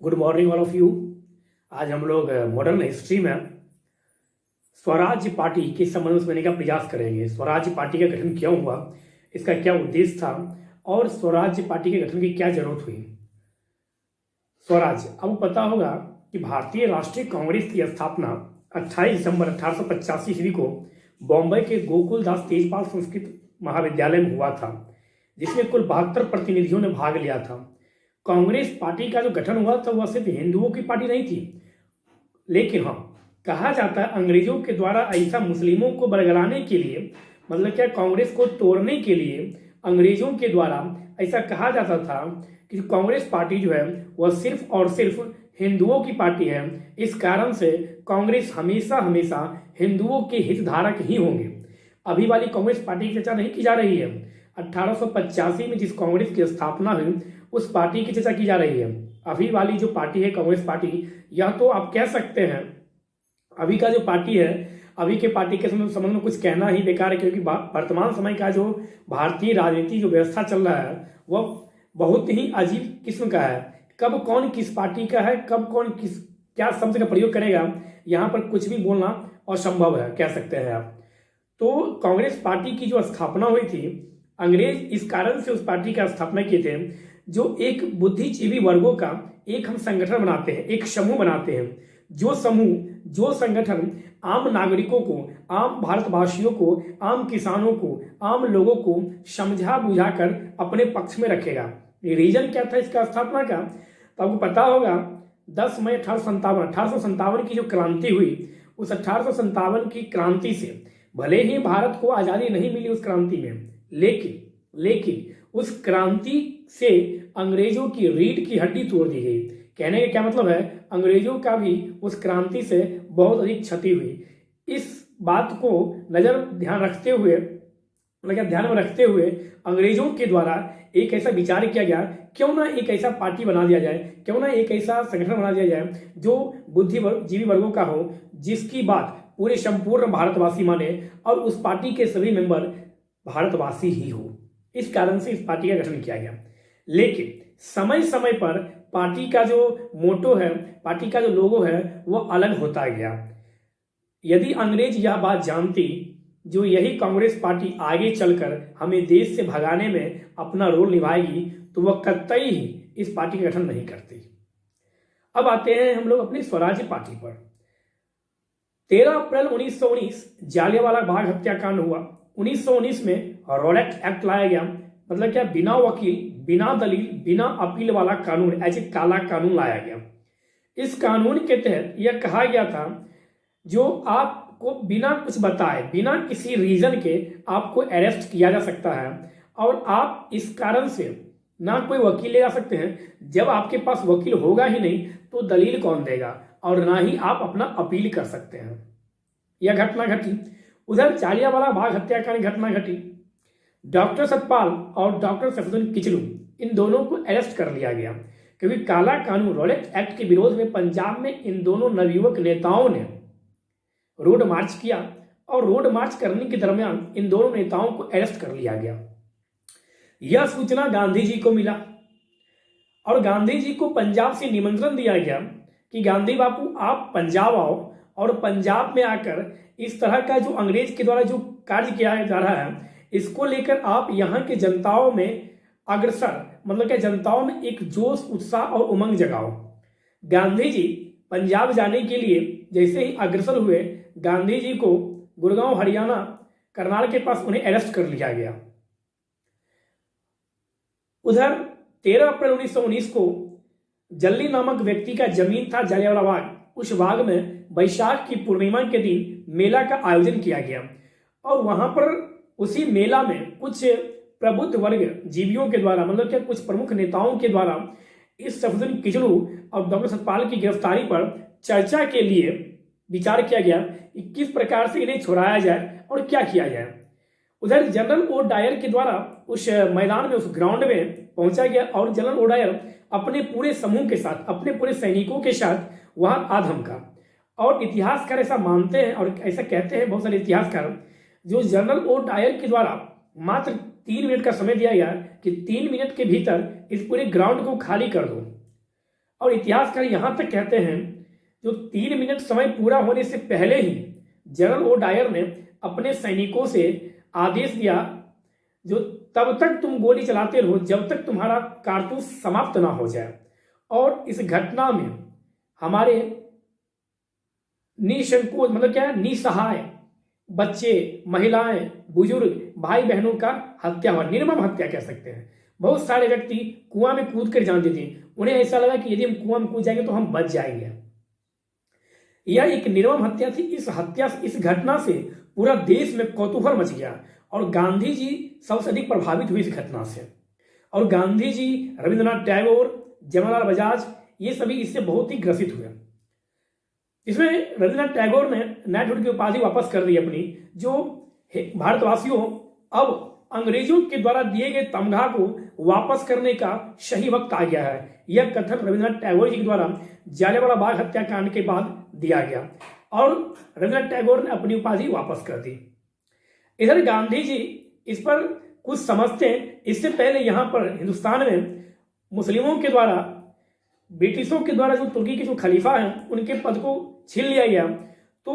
Good morning all of you. आज हम लोग मॉडर्न हिस्ट्री में स्वराज्य पार्टी के संबंध में समझने का प्रयास करेंगे। स्वराज्य पार्टी का गठन क्यों हुआ, इसका क्या उद्देश्य था और स्वराज्य पार्टी के गठन की क्या जरूरत हुई। स्वराज्य, अब पता होगा कि भारतीय राष्ट्रीय कांग्रेस की स्थापना 28 दिसंबर 1885 ईस्वी को बॉम्बे के गोकुलदास तेजपाल संस्कृत महाविद्यालय में हुआ था, जिसमें कुल 72 प्रतिनिधियों ने भाग लिया था। कांग्रेस पार्टी का जो गठन हुआ था वह सिर्फ हिंदुओं की पार्टी नहीं थी, लेकिन हाँ, कहा जाता है अंग्रेजों के द्वारा ऐसा मुस्लिमों को बरगलाने के लिए, मतलब क्या कांग्रेस को तोड़ने के लिए अंग्रेजों के द्वारा ऐसा कहा जाता था कि कांग्रेस पार्टी जो है वह सिर्फ और सिर्फ हिंदुओं की पार्टी है। इस कारण से कांग्रेस हमेशा हमेशा हिंदुओं के हितधारक ही होंगे। अभी वाली कांग्रेस पार्टी की चर्चा नहीं की जा रही है। 1885 में जिस कांग्रेस की स्थापना हुई उस पार्टी की चर्चा की जा रही है। अभी वाली जो पार्टी है कांग्रेस पार्टी, यह तो आप कह सकते हैं अभी का जो पार्टी है, अभी के पार्टी के संबंध में कुछ कहना ही बेकार है, क्योंकि वर्तमान समय का जो भारतीय राजनीति जो व्यवस्था चल रहा है वह बहुत ही अजीब किस्म का है। कब कौन किस पार्टी का है, कब कौन किस क्या शब्द का प्रयोग करेगा, यहाँ पर कुछ भी बोलना असंभव है, कह सकते हैं आप। तो कांग्रेस पार्टी की जो स्थापना हुई थी, अंग्रेज इस कारण से उस पार्टी का स्थापना किए थे, जो एक बुद्धिजीवी वर्गों का एक हम संगठन बनाते हैं, एक समूह बनाते हैं। जो समूह, जो संगठन आम नागरिकों को, आम भारतवासियों को, आम किसानों को, आम लोगों को समझा बुझाकर अपने पक्ष में रखेगा। रीजन क्या था इसका स्थापना का, तो आपको पता होगा 10 मई 1857 की जो क्रांति हुई, उस 1857 की क्रांति से भले ही भारत को आजादी नहीं मिली उस क्रांति में, लेकिन उस क्रांति से अंग्रेजों की रीढ़ की हड्डी तोड़ दी गई। कहने का क्या मतलब है, अंग्रेजों का भी उस क्रांति से बहुत अधिक क्षति हुई। इस बात को ध्यान में रखते हुए अंग्रेजों के द्वारा एक ऐसा विचार किया गया, क्यों ना एक ऐसा पार्टी बना दिया जाए, क्यों ना एक ऐसा संगठन बना दिया जाए जो बुद्धिजीवी वर्गों का हो, जिसकी बात पूरे संपूर्ण भारतवासी माने और उस पार्टी के सभी मेंबर भारतवासी ही हो। इस कारण से इस पार्टी का गठन किया गया। लेकिन समय समय पर पार्टी का जो मोटो है, पार्टी का जो लोगो है, वह अलग होता गया। यदि अंग्रेज यह बात जानती जो यही कांग्रेस पार्टी आगे चलकर हमें देश से भगाने में अपना रोल निभाएगी, तो वह कतई ही इस पार्टी का गठन नहीं करती। अब आते हैं हम लोग अपनी स्वराज्य पार्टी पर। 13 अप्रैल 1919 जालियांवाला बाग हत्याकांड हुआ। 1919 में रॉलेट एक्ट लाया गया, मतलब क्या, बिना वकील, बिना दलील, बिना अपील वाला कानून, ऐसे काला कानून लाया गया। इस कानून के तहत यह कहा गया था जो आपको बिना कुछ बताए, बिना किसी रीजन के आपको अरेस्ट किया जा सकता है, और आप इस कारण से ना कोई वकील ले जा सकते हैं। जब आपके पास वकील होगा ही नहीं तो दलील कौन देगा, और ना ही आप अपना अपील कर सकते हैं। यह घटना घटी। उधर जालियांवाला बाग हत्याकांड घटना घटी। डॉक्टर सतपाल और डॉक्टर सैफुद्दीन किचलू, इन दोनों को अरेस्ट कर लिया गया, क्योंकि काला कानून रॉलेट एक्ट के विरोध में पंजाब में इन दोनों नवयुवक नेताओं ने रोड मार्च किया, और रोड मार्च करने के दरमियान इन दोनों नेताओं को अरेस्ट कर लिया गया। यह सूचना गांधी जी को मिला, और गांधी जी को पंजाब से निमंत्रण दिया गया कि गांधी बापू आप पंजाब आओ, और पंजाब में आकर इस तरह का जो अंग्रेज के द्वारा जो कार्य किया जा रहा है, इसको लेकर आप यहाँ के जनताओं में अग्रसर, मतलब क्या, जनताओं में एक जोश, उत्साह और उमंग जगाओ। गांधी जी पंजाब जाने के लिए जैसे ही अग्रसर हुए, गांधी जी को गुड़गांव, हरियाणा, करनाल के पास उन्हें अरेस्ट कर लिया गया। उधर 13 अप्रैल 1919 को जल्ली नामक व्यक्ति का जमीन था जालियांवाला बाग, उस बाग में वैशाख की पूर्णिमा के दिन मेला का आयोजन किया गया, और वहां पर उसी मेला में कुछ प्रबुद्ध वर्ग जीवियों के द्वारा, मतलब क्या, कुछ प्रमुख नेताओं के द्वारा इस सैफुद्दीन किचलू और डॉक्टर सतपाल की गिरफ्तारी पर चर्चा के लिए विचार किया गया कि किस प्रकार से इन्हें छुड़ाया जाए और क्या किया जाए। उधर जनरल ओ डायर के द्वारा उस मैदान में, उस ग्राउंड में पहुंचा गया, और जनरल ओ डायर अपने पूरे समूह के साथ, अपने पूरे सैनिकों के साथ वहां आधम का। और इतिहासकार ऐसा मानते हैं और ऐसा कहते हैं बहुत सारे इतिहासकार, जो जनरल ओ डायर के द्वारा मात्र 3 मिनट का समय दिया गया कि 3 मिनट के भीतर इस पूरे ग्राउंड को खाली कर दो। और इतिहासकार यहां तक कहते हैं जो 3 मिनट समय पूरा होने से पहले ही जनरल ओ डायर ने अपने सैनिकों से आदेश दिया जो तब तक तुम गोली चलाते रहो जब तक तुम्हारा कारतूस समाप्त ना हो जाए। और इस घटना में हमारे निसंकोच मतलब क्या है, निसहाय बच्चे, महिलाएं, बुजुर्ग, भाई बहनों का हत्या हुआ, निर्मम हत्या कह सकते हैं। बहुत सारे व्यक्ति कुआं में कूद कर जान देते हैं, उन्हें ऐसा लगा कि यदि हम कुआं में कूद जाएंगे तो हम बच जाएंगे। यह एक निर्मम हत्या थी। इस घटना से पूरा देश में कौतूहल मच गया और गांधी जी सबसे अधिक प्रभावित हुए इस घटना से। और गांधी जी, रविंद्रनाथ टैगोर, जवाहरलाल बजाज, ये सभी इससे बहुत ही ग्रसित हुए। इसमें रविंद्रनाथ टैगोर ने नाइटहुड की उपाधि वापस कर दी अपनी, जो भारतवासियों अब अंग्रेजों के द्वारा दिए गए तमगा को वापस करने का सही वक्त आ गया है। यह कथन रविंद्रनाथ टैगोर जी के द्वारा जलियांवाला बाग हत्याकांड के बाद दिया गया और रविंद्रनाथ टैगोर ने अपनी उपाधि वापस कर दी। इधर गांधी जी इस पर कुछ समझते हैं। इससे पहले यहां पर हिंदुस्तान में मुस्लिमों के द्वारा, ब्रिटिशों के द्वारा जो तुर्की के जो खलीफा हैं उनके पद को छीन लिया गया, तो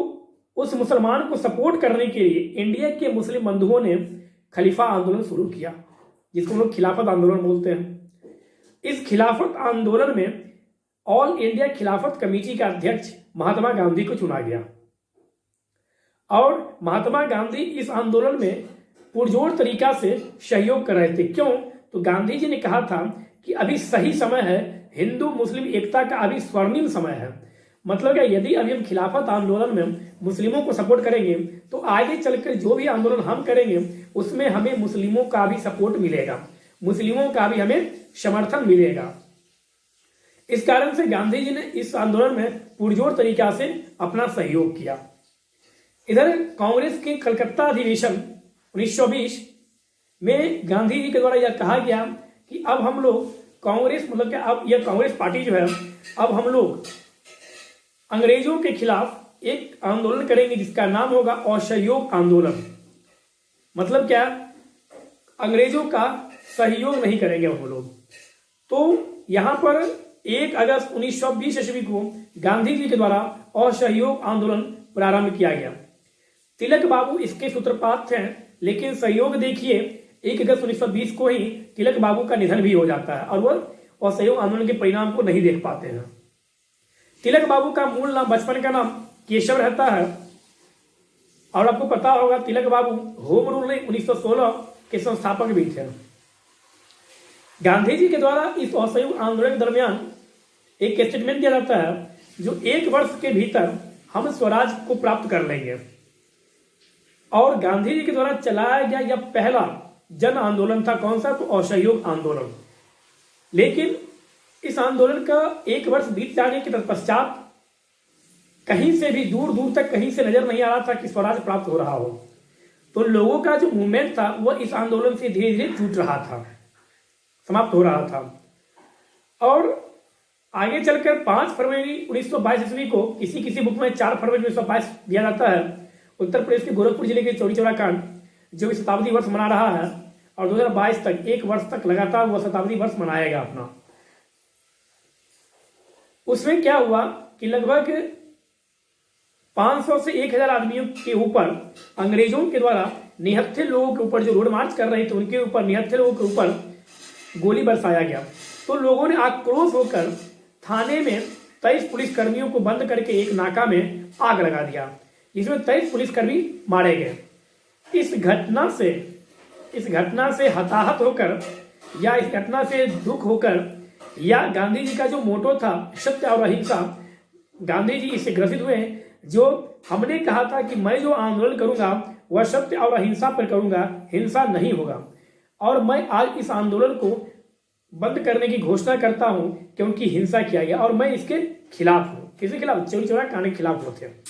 उस मुसलमान को सपोर्ट करने के लिए इंडिया के मुस्लिम बंधुओं ने खलीफा आंदोलन शुरू किया, जिसको हम लोग खिलाफत आंदोलन बोलते हैं। इस खिलाफत आंदोलन में ऑल इंडिया खिलाफत कमेटी का अध्यक्ष महात्मा गांधी को चुना गया और महात्मा गांधी इस आंदोलन में पुरजोर तरीका से सहयोग कर रहे थे। क्यों? तो गांधी जी ने कहा था कि अभी सही समय है, हिंदू मुस्लिम एकता का अभी स्वर्णिम समय है। मतलब क्या, यदि अभी हम खिलाफत आंदोलन में मुस्लिमों को सपोर्ट करेंगे तो आगे चलकर जो भी आंदोलन हम करेंगे उसमें हमें मुस्लिमों का भी सपोर्ट मिलेगा, मुस्लिमों का भी हमें समर्थन मिलेगा। इस कारण से गांधी जी ने इस आंदोलन में पुरजोर तरीका से अपना सहयोग किया। इधर कांग्रेस के कलकत्ता अधिवेशन 1920 में गांधी जी के द्वारा यह कहा गया कि अब हम लोग कांग्रेस मतलब क्या, अब यह कांग्रेस पार्टी जो है, अब हम लोग अंग्रेजों के खिलाफ एक आंदोलन करेंगे जिसका नाम होगा असहयोग आंदोलन। मतलब क्या, अंग्रेजों का सहयोग नहीं करेंगे हम लोग। तो यहां पर 1 अगस्त 1920 ईस्वी को गांधी जी के द्वारा असहयोग आंदोलन प्रारंभ किया गया। तिलक बाबू इसके सूत्रपात थे, लेकिन सहयोग देखिए 1 अगस्त 1920 को ही तिलक बाबू का निधन भी हो जाता है और वह असहयोग आंदोलन के परिणाम को नहीं देख पाते हैं। तिलक बाबू का मूल नाम, बचपन का नाम केशव रहता है और आपको पता होगा तिलक बाबू होम रूल 1916 के संस्थापक भी थे। गांधी जी के द्वारा इस असहयोग आंदोलन के दरमियान एक स्टेटमेंट दिया जाता है जो 1 वर्ष के भीतर हम स्वराज को प्राप्त कर लेंगे। और गांधी जी के द्वारा चलाया गया यह पहला जन आंदोलन था। कौन सा? तो असहयोग आंदोलन। लेकिन इस आंदोलन का 1 वर्ष बीत जाने के तत्पश्चात कहीं से भी दूर दूर तक कहीं से नजर नहीं आ रहा था कि स्वराज प्राप्त हो रहा हो। तो लोगों का जो मूवमेंट था वह इस आंदोलन से धीरे धीरे टूट रहा था, समाप्त हो रहा था। और आगे चलकर 5 फरवरी 1922 ईस्वी को, किसी बुक में 4 फरवरी 1922 दिया जाता है, उत्तर प्रदेश के गोरखपुर जिले के चौरी चौरा कांड जो भी शताब्दी वर्ष मना रहा है और 2022 तक 1 वर्ष तक लगातार वह शताब्दी वर्ष मनाएगा अपना। उसमें क्या हुआ कि लगभग 500 से 1000 आदमियों के ऊपर अंग्रेजों के द्वारा निहत्थे लोगों के ऊपर, जो रोड मार्च कर रहे थे उनके ऊपर, निहत्थे लोगों के ऊपर गोली बरसाया गया। तो लोगों ने आक्रोश होकर थाने में 23 पुलिसकर्मियों को बंद करके एक नाका में आग लगा दिया, जिसमें 23 पुलिसकर्मी मारे गए। इस घटना से हताहत होकर या इस घटना से दुख होकर या गांधी जी का जो मोटो था सत्य और अहिंसा, गांधी जी इससे ग्रसित हुए। जो हमने कहा था कि मैं जो आंदोलन करूंगा वह सत्य और अहिंसा पर करूंगा, हिंसा नहीं होगा। और मैं आज इस आंदोलन को बंद करने की घोषणा करता हूं क्योंकि हिंसा किया गया और मैं इसके खिलाफ हूं। किसके खिलाफ? चौरी चौरा कांड के खिलाफ होते हैं।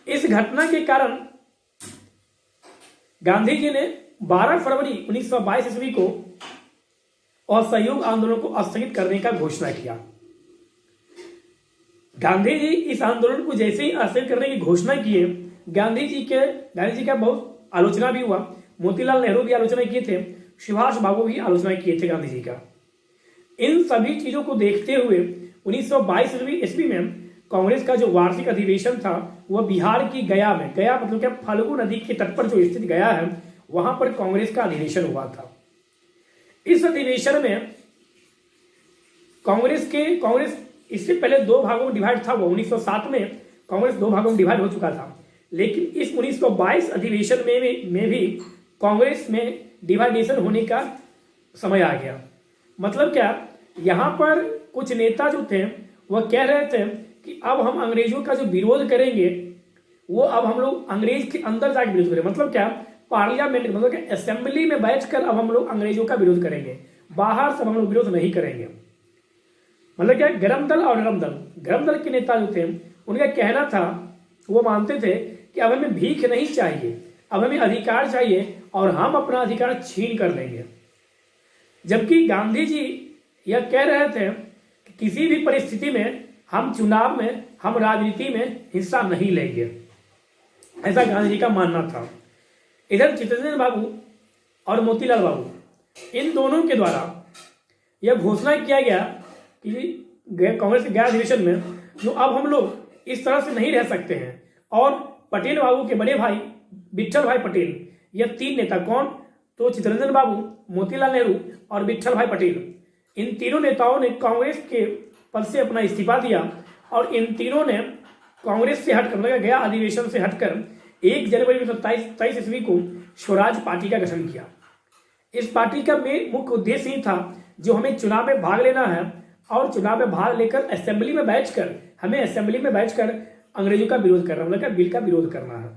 इस घटना के कारण गांधी जी ने 12 फरवरी 1922 ईस्वी को असहयोग आंदोलन को स्थगित करने का घोषणा किया। गांधी जी इस आंदोलन को जैसे ही स्थगित करने की घोषणा किए, गांधी जी का बहुत आलोचना भी हुआ। मोतीलाल नेहरू भी आलोचना किए थे, सुभाष बाबू भी आलोचना किए थे गांधी जी का। इन सभी चीजों को देखते हुए 1922 ईस्वी में कांग्रेस का जो वार्षिक अधिवेशन था वह बिहार की गया में, गया मतलब क्या, फल्गु नदी के तट पर जो स्थित गया है, वहां पर कांग्रेस का अधिवेशन हुआ था। इस अधिवेशन में कांग्रेस इससे पहले दो भागों में डिवाइड था। वो 1907 में कांग्रेस दो भागों में डिवाइड हो चुका था, लेकिन इस 1922 अधिवेशन में भी कांग्रेस में डिवाइडेशन होने का समय आ गया। मतलब क्या, यहाँ पर कुछ नेता जो थे वह कह रहे थे कि अब हम अंग्रेजों का जो विरोध करेंगे वो अब हम लोग अंग्रेज के अंदर जाकर विरोध करें। मतलब क्या, पार्लियामेंट मतलब क्या, असेंबली में बैठकर अब हम लोग अंग्रेजों का विरोध करेंगे, बाहर से हम लोग विरोध नहीं करेंगे। मतलब क्या, गर्म दल और नरम दल, गर्म दल के नेता जो थे उनका कहना था, वो मानते थे कि अब हमें भीख नहीं चाहिए, अब हमें अधिकार चाहिए और हम अपना अधिकार छीन कर लेंगे। जबकि गांधी जी यह कह रहे थे कि किसी भी परिस्थिति में हम चुनाव में, हम राजनीति में हिस्सा नहीं लेंगे, ऐसा गांधी जी का मानना था। इधर चित्तरंजन बाबू और मोतीलाल बाबू, इन दोनों के द्वारा यह घोषणा किया गया कि कांग्रेस के गैर अधिवेशन में जो अब हम लोग इस तरह से नहीं रह सकते हैं। और पटेल बाबू के बड़े भाई विट्ठल भाई पटेल, यह तीन नेता, कौन, तो चित्तरंजन बाबू, मोतीलाल नेहरू और विट्ठल भाई पटेल, इन तीनों नेताओं ने कांग्रेस के पद से अपना इस्तीफा दिया और इन तीनों ने कांग्रेस से हटकर, मतलब गया अधिवेशन से हटकर 1 जनवरी 1923 ईस्वी को स्वराज पार्टी का गठन किया। इस पार्टी का मुख्य उद्देश्य ही था जो हमें चुनाव में भाग लेना है और चुनाव में भाग लेकर असेंबली में बैठकर अंग्रेजों का विरोध करना, मतलब बिल का विरोध करना है।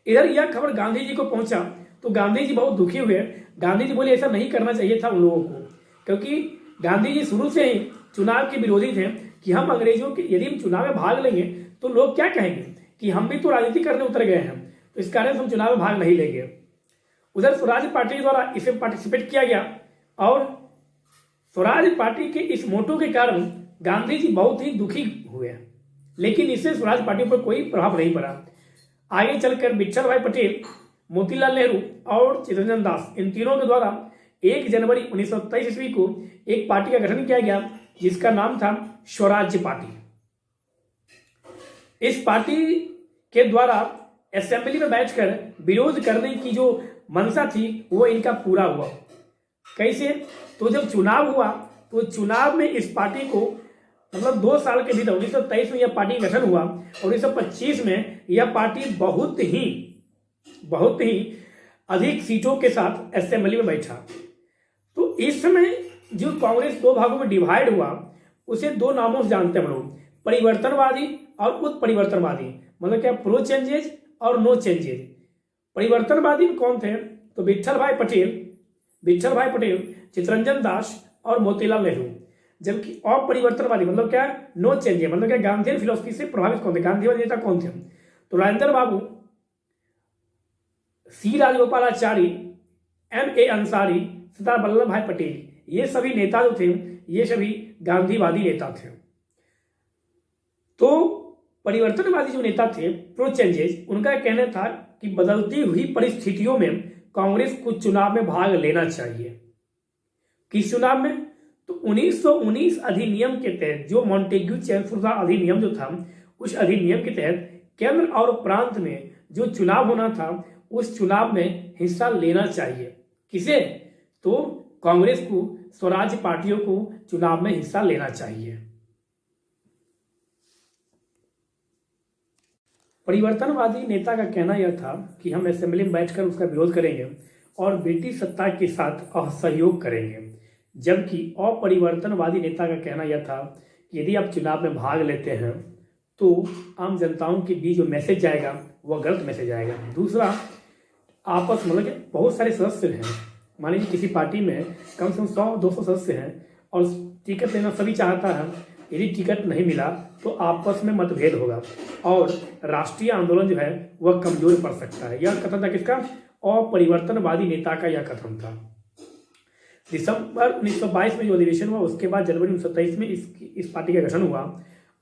इधर यह खबर गांधी जी को पहुंचा तो गांधी जी बहुत दुखी हुए। गांधी जी बोले ऐसा नहीं करना चाहिए था उन लोगों को, क्योंकि गांधी जी शुरू से ही चुनाव के विरोधी थे कि हम अंग्रेजों के, यदि हम चुनाव में भाग लेंगे तो लोग क्या कहेंगे कि हम भी तो राजनीति करने उतर गए हैं, तो इस कारण से हम चुनाव में भाग नहीं लेंगे। उधर स्वराज पार्टी द्वारा इसे पार्टिसिपेट किया गया और स्वराज पार्टी के इस मोटो के कारण गांधी जी बहुत ही दुखी हुए, लेकिन इससे स्वराज पार्टी पर कोई प्रभाव नहीं पड़ा। आगे चलकर विट्ठल भाई पटेल, मोतीलाल नेहरू और चित्तरंजन दास, इन तीनों के द्वारा 1 जनवरी 1923 ईस्वी को एक पार्टी का गठन किया गया जिसका नाम था स्वराज्य पार्टी। इस पार्टी के द्वारा असेंबली में बैठकर विरोध करने की जो मंशा थी वो इनका पूरा हुआ। कैसे, तो जब चुनाव हुआ तो चुनाव में इस पार्टी को, मतलब 2 साल के भीतर 1923 में यह पार्टी का गठन हुआ और 1925 में यह पार्टी बहुत ही अधिक सीटों के साथ असेंबली में बैठा। तो इस समय जो कांग्रेस 2 भागों में डिवाइड हुआ उसे 2 नामों से जानते हैं हम लोग, परिवर्तनवादी और उत्परिवर्तनवादी। मतलब क्या, प्रो चेंजेज और नो चेंजेज। परिवर्तनवादी में कौन थे, तो विट्ठल भाई पटेल, चित्तरंजन दास और मोतीलाल नेहरू। जबकि अपरिवर्तनवादी मतलब क्या, नो चेंजेज, मतलब क्या, गांधी फिलोसफी से प्रभावित कौन थे, गांधीवादी नेता कौन थे, तो राजेंद्र बाबू, सी राजगोपालाचारी, M.A. अंसारी, सरदार वल्लभ भाई पटेल, ये सभी नेता जो थे ये सभी गांधीवादी नेता थे। तो परिवर्तनवादी जो नेता थे प्रो चेंजेस, उनका कहना था कि बदलती हुई परिस्थितियों में कांग्रेस को चुनाव में भाग लेना चाहिए। किस चुनाव में, तो 1919 अधिनियम के तहत, जो मॉन्टेग्यू चेमफोर्ड अधिनियम जो था, उस अधिनियम के तहत केंद्र और प्रांत में जो चुनाव होना था उस चुनाव में हिस्सा लेना चाहिए। किसे, तो कांग्रेस को, स्वराज पार्टियों को चुनाव में हिस्सा लेना चाहिए। परिवर्तनवादी नेता का कहना यह था कि हम असेंबली में बैठकर उसका विरोध करेंगे और ब्रिटिश सत्ता के साथ असहयोग करेंगे। जबकि अपरिवर्तनवादी नेता का कहना यह था कि यदि आप चुनाव में भाग लेते हैं तो आम जनताओं के बीच जो मैसेज जाएगा वह गलत मैसेज आएगा। दूसरा, आपस मतलब बहुत सारे सदस्य हैं, मान लीजिए किसी पार्टी में कम से कम 100-200 सदस्य हैं और टिकट लेना सभी चाहता है, यदि टिकट नहीं मिला तो आपस में मतभेद होगा और राष्ट्रीय आंदोलन जो है वह कमजोर पड़ सकता है। यह कथन था किसका, अपरिवर्तनवादी नेता का यह कथन था। दिसंबर 1922 में जो अधिवेशन हुआ उसके बाद जनवरी 1923 में इस पार्टी का गठन हुआ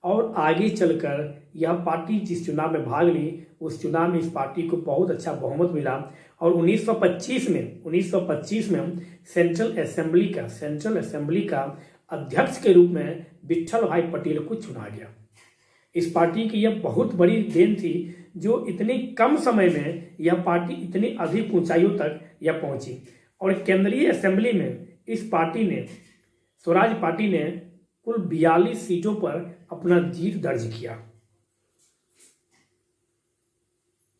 और आगे चलकर यह पार्टी जिस चुनाव में भाग ली उस चुनाव में इस पार्टी को बहुत अच्छा बहुमत मिला और 1925 में सेंट्रल असेंबली का अध्यक्ष के रूप में विट्ठल भाई पटेल को चुना गया। इस पार्टी की यह बहुत बड़ी देन थी जो इतनी कम समय में यह पार्टी इतनी अधिक ऊंचाइयों तक यह पहुंची और केंद्रीय असेंबली में इस पार्टी ने, स्वराज पार्टी ने कुल 42 सीटों पर अपना जीत दर्ज किया।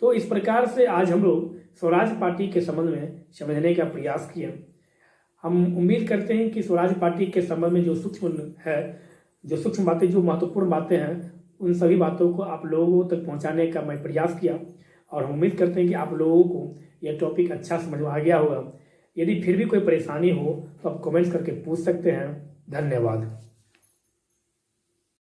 तो इस प्रकार से आज हम लोग स्वराज पार्टी के संबंध में समझने का प्रयास किया। हम उम्मीद करते हैं कि स्वराज पार्टी के संबंध में जो सूक्ष्म बातें, जो महत्वपूर्ण बातें हैं, उन सभी बातों को आप लोगों तक पहुंचाने का मैं प्रयास किया और हम उम्मीद करते हैं कि आप लोगों को यह टॉपिक अच्छा समझ में आ गया होगा। यदि फिर भी कोई परेशानी हो तो आप कमेंट्स करके पूछ सकते हैं। धन्यवाद।